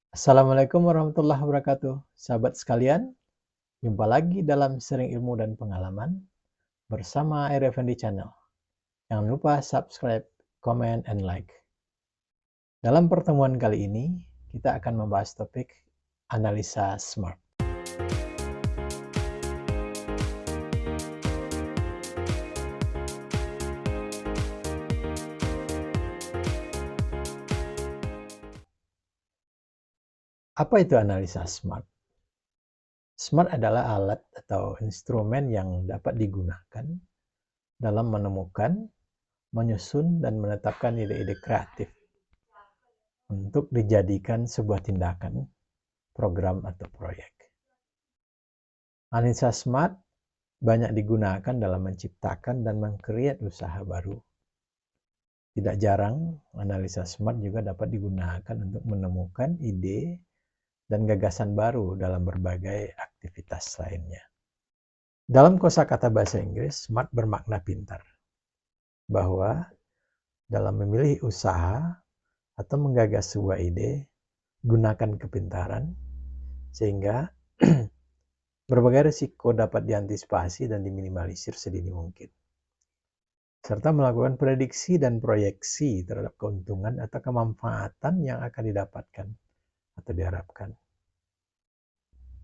Assalamualaikum warahmatullahi wabarakatuh. Sahabat sekalian, jumpa lagi dalam Sharing Ilmu dan Pengalaman bersama RFND Channel. Jangan lupa subscribe, comment, and like. Dalam pertemuan kali ini, kita akan membahas topik analisa SMART. Apa itu analisa SMART? SMART adalah alat atau instrumen yang dapat digunakan dalam menemukan, menyusun, dan menetapkan ide-ide kreatif untuk dijadikan sebuah tindakan, program, atau proyek. Analisa SMART banyak digunakan dalam menciptakan dan mengkreat usaha baru. Tidak jarang, analisa SMART juga dapat digunakan untuk menemukan ide dan gagasan baru dalam berbagai aktivitas lainnya. Dalam kosakata bahasa Inggris, SMART bermakna pintar, bahwa dalam memilih usaha atau menggagas sebuah ide, gunakan kepintaran, sehingga berbagai risiko dapat diantisipasi dan diminimalisir sedini mungkin, serta melakukan prediksi dan proyeksi terhadap keuntungan atau kemanfaatan yang akan didapatkan atau diharapkan.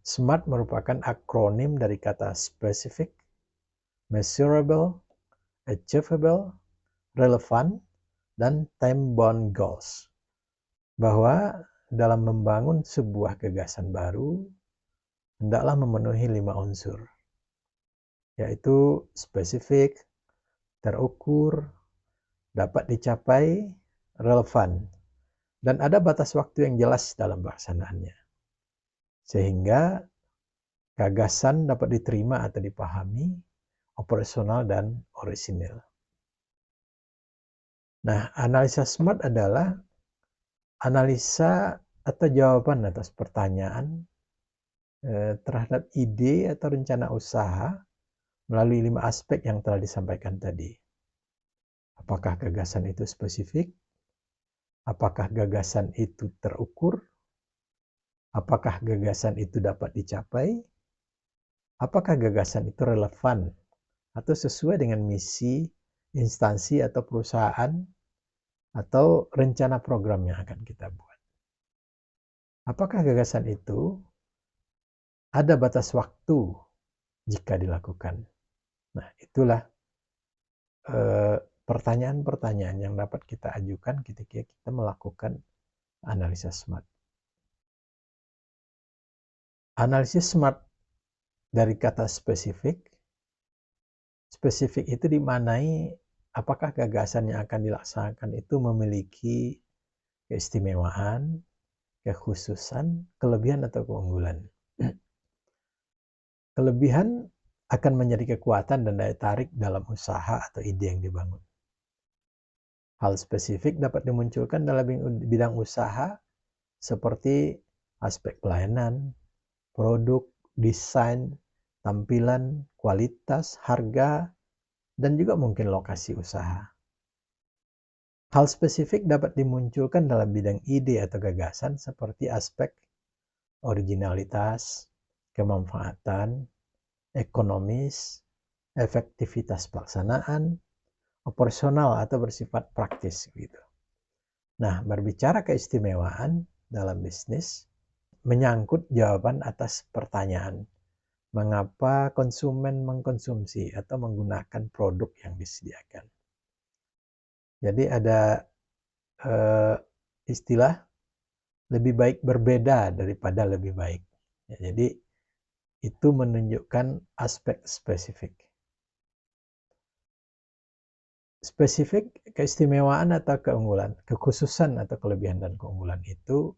SMART merupakan akronim dari kata specific, measurable, achievable, relevant, dan time-bound goals. Bahwa dalam membangun sebuah gagasan baru, hendaklah memenuhi 5 unsur, yaitu spesifik, terukur, dapat dicapai, relevan, dan ada batas waktu yang jelas dalam pelaksanaannya, sehingga gagasan dapat diterima atau dipahami, operasional dan orisinil. Nah, analisa SMART adalah analisa atau jawaban atas pertanyaan terhadap ide atau rencana usaha melalui 5 aspek yang telah disampaikan tadi. Apakah gagasan itu spesifik? Apakah gagasan itu terukur? Apakah gagasan itu dapat dicapai? Apakah gagasan itu relevan atau sesuai dengan misi, instansi atau perusahaan atau rencana program yang akan kita buat? Apakah gagasan itu ada batas waktu jika dilakukan? Nah, itulah pertanyaan-pertanyaan yang dapat kita ajukan ketika kita melakukan analisa SMART. Analisis SMART dari kata spesifik. Spesifik itu dimaknai apakah gagasan yang akan dilaksanakan itu memiliki keistimewaan, kekhususan, kelebihan atau keunggulan. Kelebihan akan menjadi kekuatan dan daya tarik dalam usaha atau ide yang dibangun. Hal spesifik dapat dimunculkan dalam bidang usaha seperti aspek pelayanan, produk, desain, tampilan, kualitas, harga, dan juga mungkin lokasi usaha. Hal spesifik dapat dimunculkan dalam bidang ide atau gagasan seperti aspek originalitas, kemanfaatan, ekonomis, efektivitas pelaksanaan, operasional atau bersifat praktis gitu. Nah, berbicara keistimewaan dalam bisnis menyangkut jawaban atas pertanyaan mengapa konsumen mengkonsumsi atau menggunakan produk yang disediakan. Jadi ada istilah lebih baik berbeda daripada lebih baik. Ya, jadi itu menunjukkan aspek spesifik. Spesifik, keistimewaan atau keunggulan, kekhususan atau kelebihan dan keunggulan itu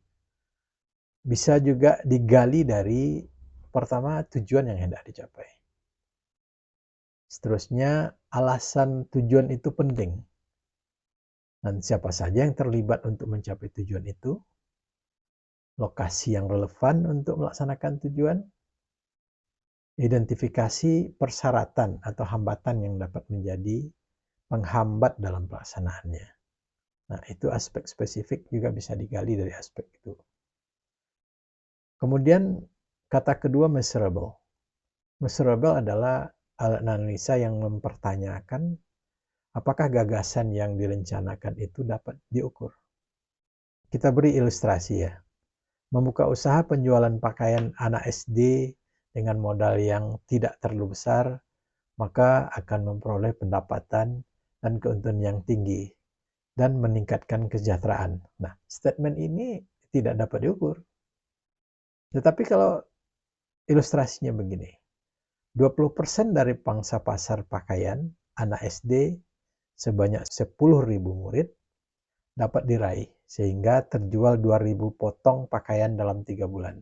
bisa juga digali dari pertama tujuan yang hendak dicapai. Seterusnya alasan tujuan itu penting. Dan siapa saja yang terlibat untuk mencapai tujuan itu, lokasi yang relevan untuk melaksanakan tujuan, identifikasi persyaratan atau hambatan yang dapat menjadi penghambat dalam pelaksanaannya. Nah, itu aspek spesifik juga bisa digali dari aspek itu. Kemudian kata kedua measurable. Measurable adalah alat analisa yang mempertanyakan apakah gagasan yang direncanakan itu dapat diukur. Kita beri ilustrasi ya. Membuka usaha penjualan pakaian anak SD dengan modal yang tidak terlalu besar, maka akan memperoleh pendapatan dan keuntungan yang tinggi dan meningkatkan kesejahteraan. Nah, statement ini tidak dapat diukur. Tetapi kalau ilustrasinya begini, 20% dari pangsa pasar pakaian anak SD sebanyak 10.000 murid dapat diraih sehingga terjual 2.000 potong pakaian dalam 3 bulan.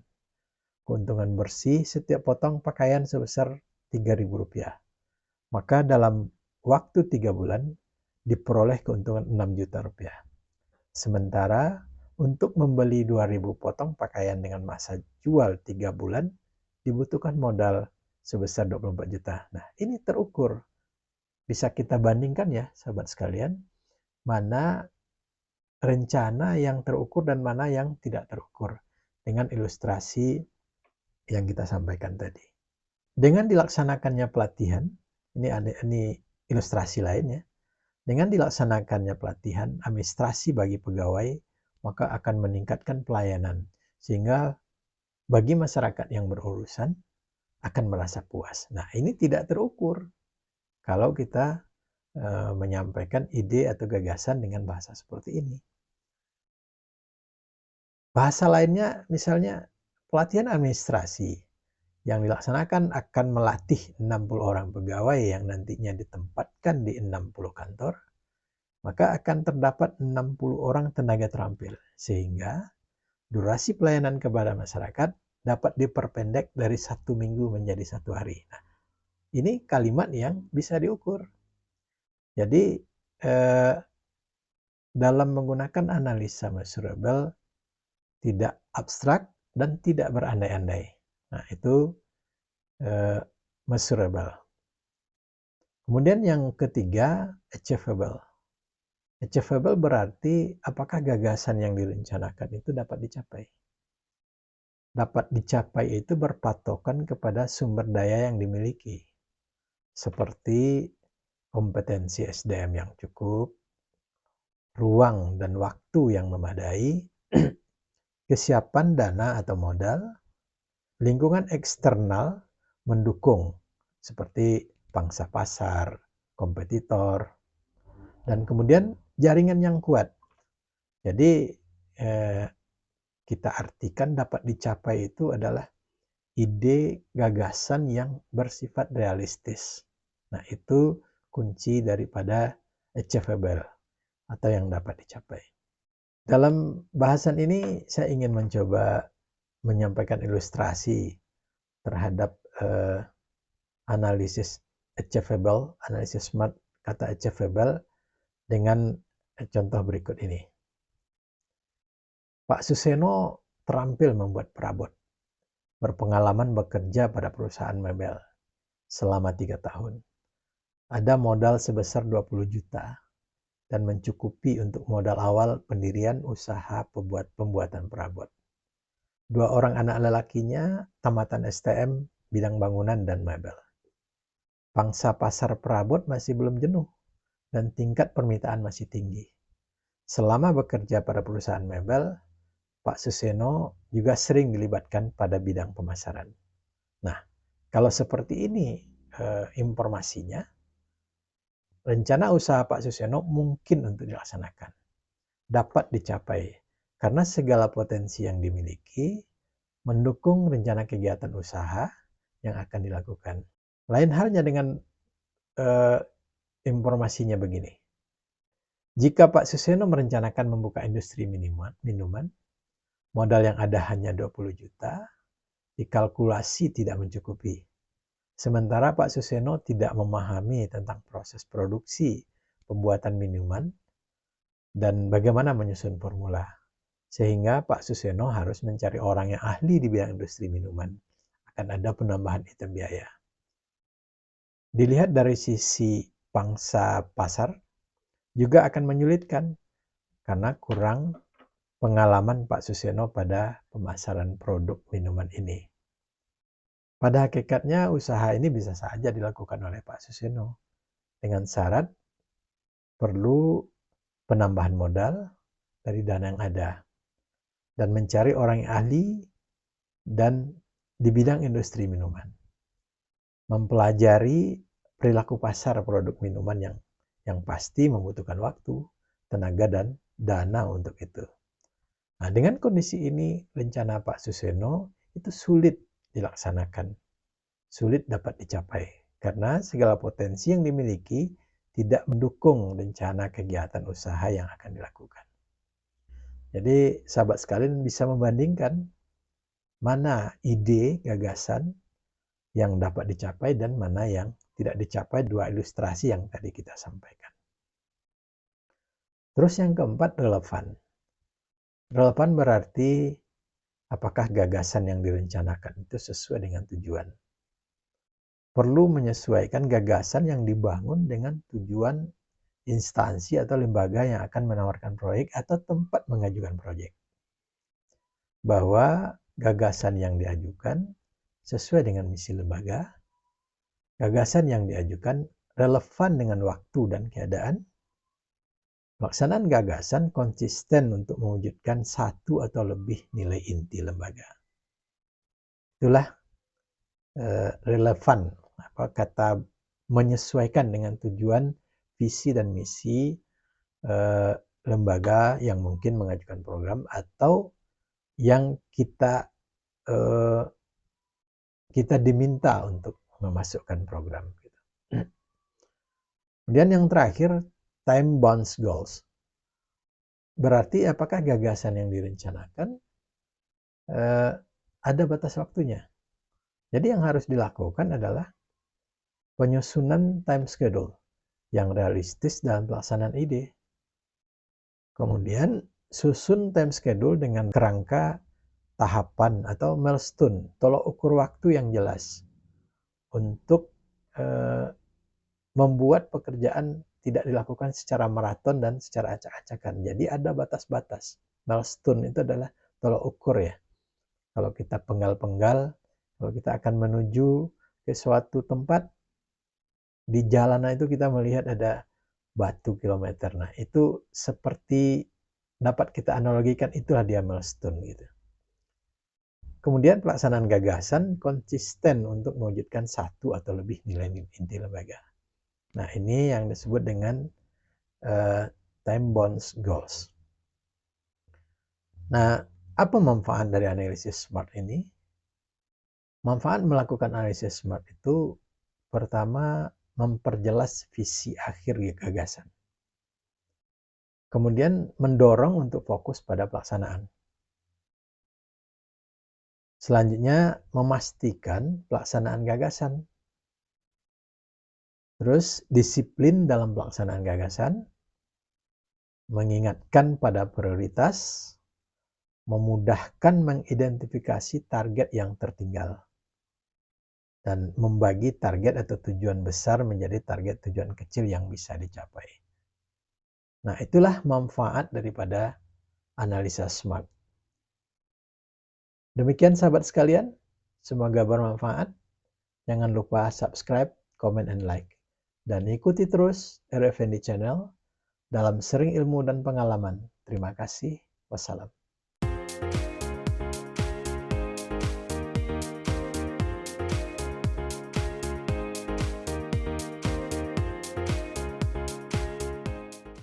Keuntungan bersih setiap potong pakaian sebesar Rp3.000. Maka dalam waktu 3 bulan diperoleh keuntungan Rp6 juta. Sementara untuk membeli 2.000 potong pakaian dengan masa jual 3 bulan dibutuhkan modal sebesar 24 juta. Nah, ini terukur. Bisa kita bandingkan ya, sahabat sekalian, mana rencana yang terukur dan mana yang tidak terukur dengan ilustrasi yang kita sampaikan tadi. Dengan dilaksanakannya pelatihan, ini ilustrasi lainnya. Dengan dilaksanakannya pelatihan administrasi bagi pegawai, maka akan meningkatkan pelayanan sehingga bagi masyarakat yang berurusan akan merasa puas. Nah, ini tidak terukur kalau kita menyampaikan ide atau gagasan dengan bahasa seperti ini. Bahasa lainnya misalnya pelatihan administrasi yang dilaksanakan akan melatih 60 orang pegawai yang nantinya ditempatkan di 60 kantor, maka akan terdapat 60 orang tenaga terampil sehingga durasi pelayanan kepada masyarakat dapat diperpendek dari 1 minggu menjadi 1 hari. Nah, ini kalimat yang bisa diukur. Jadi dalam menggunakan analisa measurable tidak abstrak dan tidak berandai-andai. Nah, itu measurable. Kemudian yang ketiga, achievable. Achievable berarti apakah gagasan yang direncanakan itu dapat dicapai. Dapat dicapai itu berpatokan kepada sumber daya yang dimiliki. Seperti kompetensi SDM yang cukup, ruang dan waktu yang memadai, kesiapan dana atau modal, lingkungan eksternal mendukung seperti pangsa pasar, kompetitor, dan kemudian jaringan yang kuat. Jadi kita artikan dapat dicapai itu adalah ide gagasan yang bersifat realistis. Nah, itu kunci daripada achievable atau yang dapat dicapai. Dalam bahasan ini saya ingin mencoba menyampaikan ilustrasi terhadap analisis achievable, analisis SMART kata achievable dengan contoh berikut ini. Pak Suseno terampil membuat perabot, berpengalaman bekerja pada perusahaan mebel selama 3 tahun. Ada modal sebesar 20 juta dan mencukupi untuk modal awal pendirian usaha pembuatan perabot. 2 orang anak lelakinya tamatan STM bidang bangunan dan mebel. Pangsa pasar perabot masih belum jenuh dan tingkat permintaan masih tinggi. Selama bekerja pada perusahaan mebel, Pak Suseno juga sering dilibatkan pada bidang pemasaran. Nah, kalau seperti ini informasinya, rencana usaha Pak Suseno mungkin untuk dilaksanakan, dapat dicapai, karena segala potensi yang dimiliki mendukung rencana kegiatan usaha yang akan dilakukan. Lain halnya dengan informasinya begini. Jika Pak Suseno merencanakan membuka industri minuman, modal yang ada hanya 20 juta, dikalkulasi tidak mencukupi. Sementara Pak Suseno tidak memahami tentang proses produksi pembuatan minuman dan bagaimana menyusun formula. Sehingga Pak Suseno harus mencari orang yang ahli di bidang industri minuman. Akan ada penambahan item biaya. Dilihat dari sisi pangsa pasar, juga akan menyulitkan karena kurang pengalaman Pak Suseno pada pemasaran produk minuman ini. Pada hakikatnya usaha ini bisa saja dilakukan oleh Pak Suseno dengan syarat perlu penambahan modal dari dana yang ada dan mencari orang yang ahli dan di bidang industri minuman. Mempelajari perilaku pasar produk minuman yang pasti membutuhkan waktu, tenaga, dan dana untuk itu. Nah, dengan kondisi ini, rencana Pak Suseno itu sulit dilaksanakan, sulit dapat dicapai, karena segala potensi yang dimiliki tidak mendukung rencana kegiatan usaha yang akan dilakukan. Jadi, sahabat sekalian bisa membandingkan mana ide, gagasan yang dapat dicapai dan mana yang tidak dicapai, dua ilustrasi yang tadi kita sampaikan. Terus yang keempat, relevan. Relevan berarti apakah gagasan yang direncanakan itu sesuai dengan tujuan. Perlu menyesuaikan gagasan yang dibangun dengan tujuan instansi atau lembaga yang akan menawarkan proyek atau tempat mengajukan proyek. Bahwa gagasan yang diajukan sesuai dengan misi lembaga, gagasan yang diajukan relevan dengan waktu dan keadaan, pelaksanaan gagasan konsisten untuk mewujudkan satu atau lebih nilai inti lembaga. Itulah relevan, kata menyesuaikan dengan tujuan, visi dan misi lembaga yang mungkin mengajukan program atau yang kita diminta untuk memasukkan program. Kemudian yang terakhir, time bound goals. Berarti apakah gagasan yang direncanakan ada batas waktunya. Jadi yang harus dilakukan adalah penyusunan time schedule yang realistis dalam pelaksanaan ide. Kemudian susun time schedule dengan kerangka tahapan atau milestone, tolok ukur waktu yang jelas untuk membuat pekerjaan tidak dilakukan secara maraton dan secara acak-acakan. Jadi ada batas-batas. Milestone itu adalah tolok ukur ya. Kalau kita penggal-penggal, kalau kita akan menuju ke suatu tempat, di jalanan itu kita melihat ada batu kilometer. Nah, itu seperti dapat kita analogikan, itulah dia milestone gitu. Kemudian pelaksanaan gagasan konsisten untuk mewujudkan satu atau lebih nilai inti lembaga. Nah, ini yang disebut dengan time bound goals. Nah, apa manfaat dari analisis SMART ini? Manfaat melakukan analisis SMART itu pertama memperjelas visi akhir gagasan. Kemudian mendorong untuk fokus pada pelaksanaan. Selanjutnya memastikan pelaksanaan gagasan. Terus disiplin dalam pelaksanaan gagasan, mengingatkan pada prioritas, memudahkan mengidentifikasi target yang tertinggal, dan membagi target atau tujuan besar menjadi target tujuan kecil yang bisa dicapai. Nah, itulah manfaat daripada analisa SMART. Demikian sahabat sekalian, semoga bermanfaat. Jangan lupa subscribe, comment, and like. Dan ikuti terus RFND Channel dalam sering ilmu dan pengalaman. Terima kasih. Wassalam.